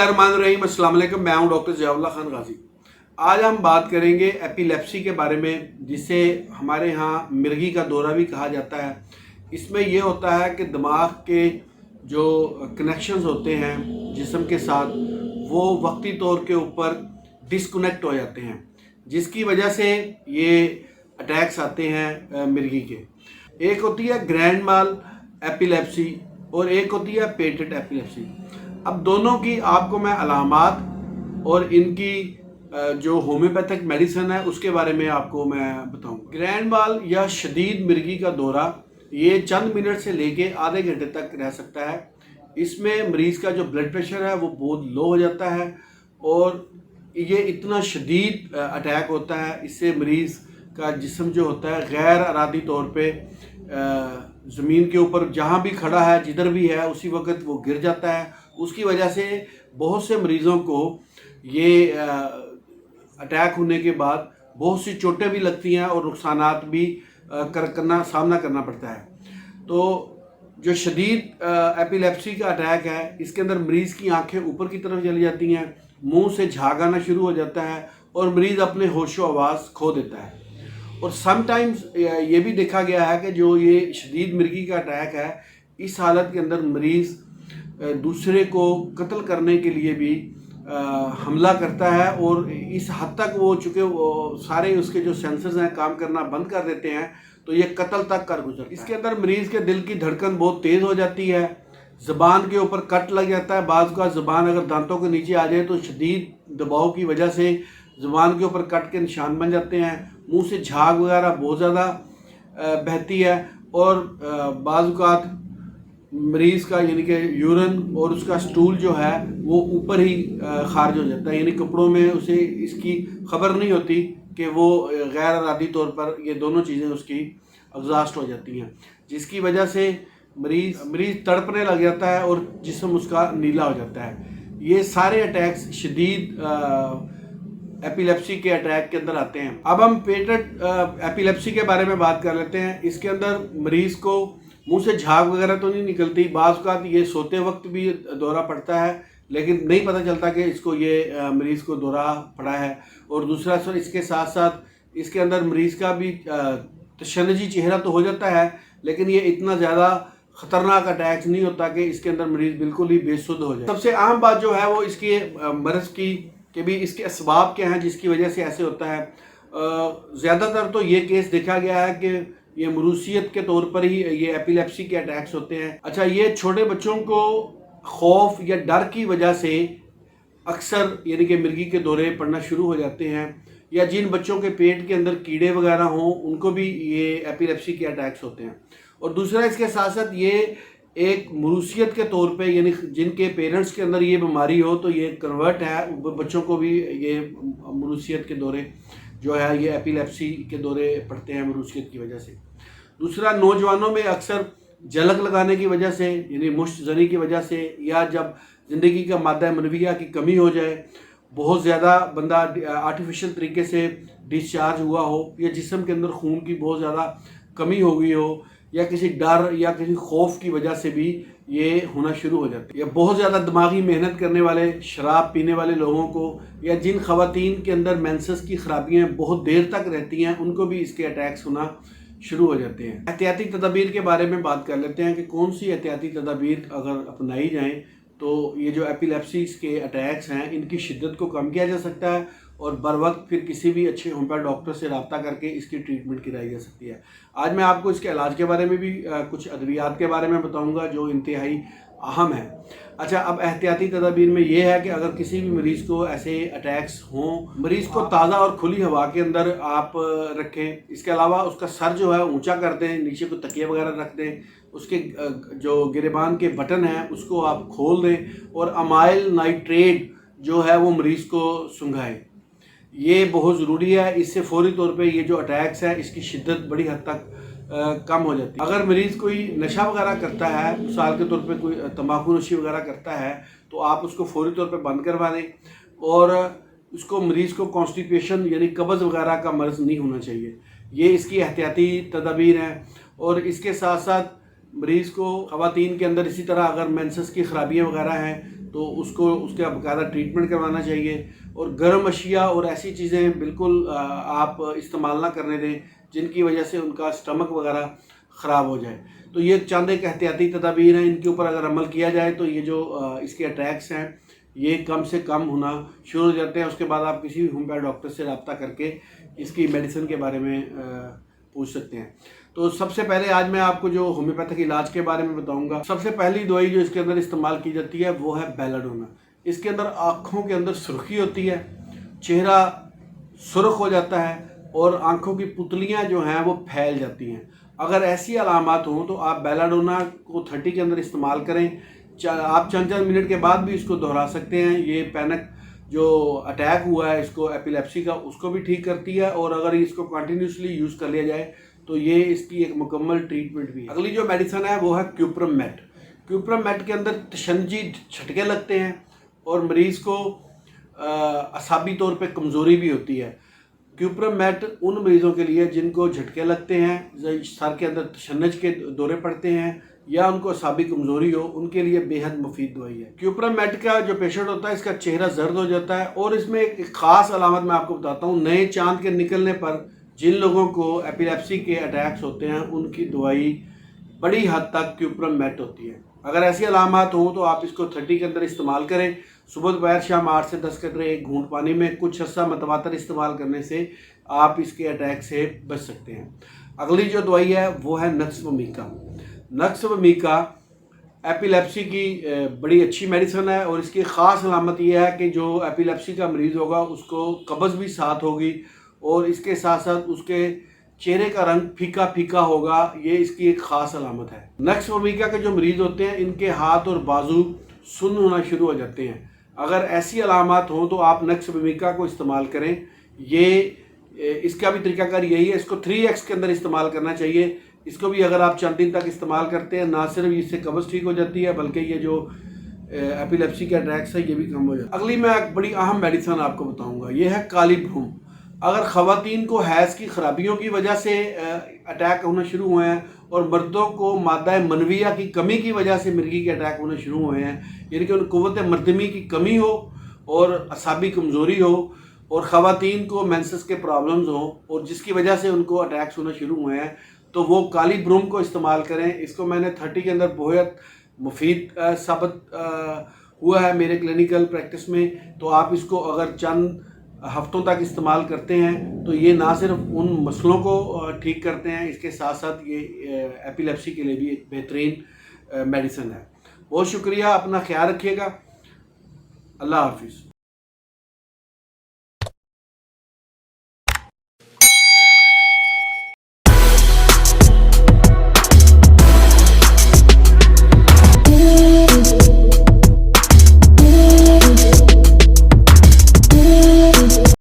बिस्मिल्लाहिर्रहमानिर्रहीम, अस्सलाम वालेकुम। मैं हूं डॉक्टर ज़ियाउल्ला खान गाजी। आज हम बात करेंगे एपिलेप्सी के बारे में, जिसे हमारे यहाँ मिर्गी का दौरा भी कहा जाता है। इसमें यह होता है कि दिमाग के जो कनेक्शंस होते हैं जिस्म के साथ, वो वक्ती तौर के ऊपर डिस्कनेक्ट हो जाते हैं, जिसकी वजह से ये अटैक्स आते हैं मिर्गी के। एक होती है ग्रैंड माल एपिलेप्सी और एक होती है पेटेंट एपिलेप्सी। अब दोनों की आपको मैं अलामात और इनकी जो होम्योपैथिक मेडिसिन है उसके बारे में आपको मैं बताऊंगा। ग्रैंड माल या शदीद मिर्गी का दौरा ये चंद मिनट से लेके आधे घंटे तक रह सकता है। इसमें मरीज़ का जो ब्लड प्रेशर है वो बहुत लो हो जाता है और ये इतना शदीद अटैक होता है, इससे मरीज़ का जिस्म जो होता है गैर अरादी तौर पे ज़मीन के ऊपर जहाँ भी खड़ा है, जिधर भी है, उसी वक्त वो गिर जाता है। उसकी वजह से बहुत से मरीज़ों को ये अटैक होने के बाद बहुत सी चोटें भी लगती हैं और नुकसानात भी सामना करना पड़ता है। तो जो शदीद एपिलेप्सी का अटैक है, इसके अंदर मरीज़ की आंखें ऊपर की तरफ चली जाती हैं, मुंह से झाग आना शुरू हो जाता है और मरीज़ अपने होशो आवाज़ खो देता है। और समटाइम्स ये भी देखा गया है कि जो ये शदीद मिर्गी का अटैक है, इस हालत के अंदर मरीज़ दूसरे को कत्ल करने के लिए भी हमला करता है और इस हद तक वो चूँकि सारे उसके जो सेंसर्स हैं काम करना बंद कर देते हैं, तो ये कत्ल तक कर गुजरता है। इसके अंदर मरीज़ के दिल की धड़कन बहुत तेज़ हो जाती है, ज़बान के ऊपर कट लग जाता है। बाज़ का ज़बान अगर दांतों के नीचे आ जाए तो शदीद दबाव की वजह से ज़बान के ऊपर कट के निशान बन जाते हैं। मुंह से झाग वगैरह बहुत ज़्यादा बहती है और बाज़ मरीज़ का यानी कि यूरिन और उसका स्टूल जो है वो ऊपर ही खारिज हो जाता है, यानी कपड़ों में उसे इसकी खबर नहीं होती कि वो गैर इरादी तौर पर ये दोनों चीज़ें उसकी एग्जॉस्ट हो जाती हैं, जिसकी वजह से मरीज़ तड़पने लग जाता है और जिस्म उसका नीला हो जाता है। ये सारे अटैक्स शदीद एपिलेप्सी के अटैक के अंदर आते हैं। अब हम पेटेंट एपिलेप्सी के बारे में बात कर लेते हैं। इसके अंदर मरीज़ को मुंह से झाग वगैरह तो नहीं निकलती, बाज़ का ये सोते वक्त भी दौरा पड़ता है, लेकिन नहीं पता चलता कि इसको ये मरीज़ को दौरा पड़ा है। और दूसरा सर, इसके साथ साथ इसके अंदर मरीज़ का भी तशन्नुजी चेहरा तो हो जाता है, लेकिन ये इतना ज़्यादा ख़तरनाक अटैक नहीं होता कि इसके अंदर मरीज़ बिल्कुल ही बेसुध हो जाए। सबसे अहम बात जो है वो इसके मर्ज़ की कि भी इसके असबाब क्या हैं जिसकी वजह से ऐसे होता है। ज़्यादातर तो ये केस देखा गया है कि ये मरूसियत के तौर पर ही ये एपिलेप्सी के अटैक्स होते हैं। अच्छा, ये छोटे बच्चों को खौफ या डर की वजह से अक्सर यानी कि मिर्गी के दौरे पड़ना शुरू हो जाते हैं, या जिन बच्चों के पेट के अंदर कीड़े वगैरह हों उनको भी ये एपिलेप्सी के अटैक्स होते हैं। और दूसरा, इसके साथ साथ ये एक मरूसियत के तौर पे, यानी जिनके पेरेंट्स के अंदर ये बीमारी हो तो ये कन्वर्ट है, बच्चों को भी ये मरूसियत के दौरे जो है ये एपिलेप्सी के दौरे पड़ते हैं मरूसियत की वजह से। दूसरा, नौजवानों में अक्सर झलक लगाने की वजह से, यानी मुश्त ज़नी की वजह से, या जब ज़िंदगी का मादा मनविया की कमी हो जाए, बहुत ज़्यादा बंदा आर्टिफिशियल तरीके से डिस्चार्ज हुआ हो, या जिस्म के अंदर खून की बहुत ज़्यादा कमी हो गई हो, या किसी डर या किसी खौफ की वजह से भी ये होना शुरू हो जाती है। या बहुत ज़्यादा दिमागी मेहनत करने वाले, शराब पीने वाले लोगों को, या जिन ख़वातीन के अंदर मेंसेस की खराबियाँ बहुत देर तक रहती हैं, उनको भी इसके अटैक्स होना शुरू हो जाते हैं। एहतियाती तदाबीर के बारे में बात कर लेते हैं कि कौन सी एहतियाती तदाबीर अगर अपनाई जाएँ तो ये जो एपिलेप्सी के अटैक्स हैं इनकी शिद्दत को कम किया जा सकता है और बर वक्त फिर किसी भी अच्छे होम्योपैथ डॉक्टर से रब्ता करके इसकी ट्रीटमेंट कराई जा सकती है। आज मैं आपको इसके इलाज के बारे में भी कुछ अद्वियात के बारे में बताऊंगा जो इंतहाई अहम है। अच्छा, अब एहतियाती तदाबीर में ये है कि अगर किसी भी मरीज़ को ऐसे अटैक्स हों, मरीज़ को ताज़ा और खुली हवा के अंदर आप रखें। इसके अलावा उसका सर जो है ऊंचा कर दें, नीचे को तकिया वगैरह रख दें, उसके जो गिरेबान के बटन हैं उसको आप खोल दें और अमाइल नाइट्रेट जो है वो मरीज़ को सुंघाएं। ये बहुत ज़रूरी है, इससे फौरी तौर पे ये जो अटैक्स है इसकी शिद्दत बड़ी हद तक कम हो जाती है। अगर मरीज़ कोई नशा वगैरह करता है, मिसाल के तौर पे कोई तंबाकू नशी वगैरह करता है, तो आप उसको फौरी तौर पे बंद करवा दें और उसको मरीज़ को कॉन्स्टिपेशन यानी कब्ज़ वगैरह का मर्ज़ नहीं होना चाहिए। ये इसकी एहतियाती तदाबीर हैं। और इसके साथ साथ मरीज़ को ख़वातीन के अंदर इसी तरह अगर मेंसेस की ख़राबियाँ वगैरह हैं तो उसको उसका बाकायदा ट्रीटमेंट करवाना चाहिए। और गर्म अशिया और ऐसी चीज़ें बिल्कुल आप इस्तेमाल ना करने दें जिनकी वजह से उनका स्टमक वगैरह ख़राब हो जाए। तो ये चंद एक एहतियाती तदाबीर हैं, इनके ऊपर अगर अमल किया जाए तो ये जो इसके अटैक्स हैं ये कम से कम होना शुरू हो जाते हैं। उसके बाद आप किसी भी होम्योपैथ डॉक्टर से रब्ता करके इसकी मेडिसिन के बारे में पूछ सकते हैं। तो सबसे पहले आज मैं आपको जो होम्योपैथिक इलाज के बारे में बताऊंगा। सबसे पहली दवाई जो इसके अंदर इस्तेमाल की जाती है वो है बेलाडोना। इसके अंदर आँखों के अंदर सुर्खी होती है, चेहरा सुर्ख हो जाता है और आँखों की पुतलियाँ जो हैं वो फैल जाती हैं। अगर ऐसी अलामात हों तो आप बेलाडोना को 30 के अंदर इस्तेमाल करें। आप चंद मिनट के बाद भी इसको दोहरा सकते हैं। ये पैनिक जो अटैक हुआ है इसको एपिलेप्सी का उसको भी ठीक करती है, और अगर इसको कंटिन्यूसली यूज़ कर लिया जाए तो ये इसकी एक मुकम्मल ट्रीटमेंट भी है। अगली जो मेडिसिन है वो है क्यूप्रमेट। क्यूप्रमेट के अंदर तशन्जी झटके लगते हैं और मरीज़ को असाबी तौर पे कमज़ोरी भी होती है। क्यूप्रमेट उन मरीज़ों के लिए जिनको झटके लगते हैं, सर के अंदर तशन्नुज के दौरे पड़ते हैं या उनको असाबी कमज़ोरी हो, उनके लिए बेहद मुफीद दवाई है। क्यूप्रमेट का जो पेशेंट होता है इसका चेहरा जर्द हो जाता है, और इसमें एक ख़ास अलामत मैं आपको बताता हूँ। नए चांद के निकलने पर जिन लोगों को एपिलेप्सी के अटैक्स होते हैं उनकी दवाई बड़ी हद तक क्यूप्रमेट होती है। अगर ऐसी अलामत हों तो आप इसको 30 के अंदर इस्तेमाल करें। सुबह दोपहर शाम 8 से 10 कतरे एक घूंट पानी में कुछ अर्सा मतवातर इस्तेमाल करने से आप इसके अटैक से बच सकते हैं। अगली जो दवाई है वो है नक्स वमीका। नक्स वमीका एपिलेप्सी की बड़ी अच्छी मेडिसिन है, और इसकी ख़ास अलामत यह है कि जो एपिलेप्सी का मरीज़ होगा उसको कब्ज़ भी साथ होगी, और इसके साथ साथ उसके चेहरे का रंग फीका फीका होगा। ये इसकी एक ख़ास अलामत है। नक्स वमीका के जो मरीज़ होते हैं इनके हाथ और बाजू सुन्न होना शुरू हो जाते हैं। अगर ऐसी अलामत हों तो आप नक्स वमीका को इस्तेमाल करें। ये इसका भी तरीकाकार यही है। इसको 3x के अंदर इस्तेमाल करना चाहिए। इसको भी अगर आप चंद दिन तक इस्तेमाल करते हैं, ना सिर्फ इससे कब्ज़ ठीक हो जाती है बल्कि ये जो एपिलेप्सी के अटैक्स है ये भी कम हो जाता है। अगली मैं एक बड़ी अहम मेडिसिन आपको बताऊंगा, ये है काली भ्रूम। अगर ख़वातीन को हैज़ की ख़राबियों की वजह से अटैक होना शुरू हुए हैं, और मर्दों को मादा मनविया की कमी की वजह से मिर्गी के अटैक होने शुरू हुए हैं, यानी कि उन क़ुव्वत मर्दमी की कमी हो और असाबी कमज़ोरी हो, और ख़वातीन को मेंसेस के प्रॉब्लम्स हों और जिसकी वजह से उनको अटैक्स होना शुरू हुए हैं, तो वो काली भ्रूम को इस्तेमाल करें। इसको मैंने 30 के अंदर बहुत मुफीद साबित हुआ है मेरे क्लिनिकल प्रैक्टिस में। तो आप इसको अगर चंद हफ्तों तक इस्तेमाल करते हैं तो ये ना सिर्फ उन मसलों को ठीक करते हैं, इसके साथ साथ ये एपिलेप्सी के लिए भी एक बेहतरीन मेडिसिन है। बहुत शुक्रिया, अपना ख्याल रखिएगा। अल्लाह हाफिज़।